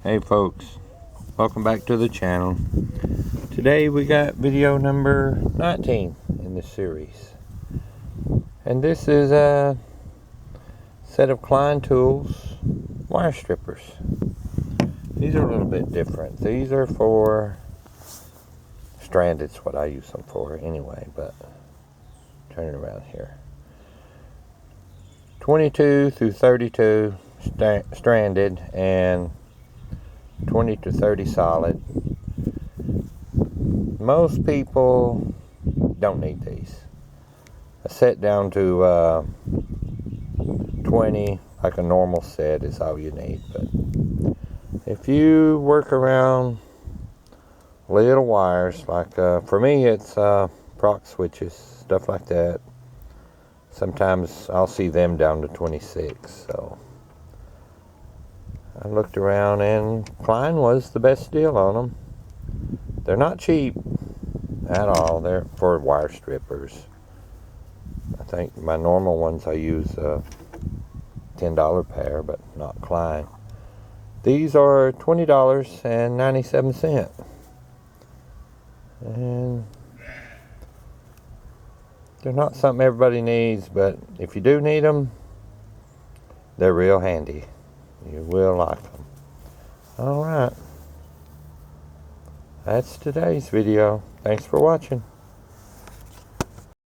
Hey folks, welcome back to the channel. Today we got video number 19 in this series, and this is a set of KLEIN tools wire strippers. These are a little bit different. These are for stranded's what I use them for anyway, but turn it around here. 22 through 32 stranded and 20 to 30 solid. Most people don't need these. A set down to 20, like a normal set, is all you need. But if you work around little wires, like for me it's proc switches, stuff like that. Sometimes I'll see them down to 26. So I looked around and KLEIN was the best deal on them. They're not cheap at all. They're for wire strippers. I think my normal ones I use a $10 pair, but not KLEIN. These are $20.97. And they're not something everybody needs, but if you do need them, they're real handy. You will like them. Alright. That's today's video. Thanks for watching.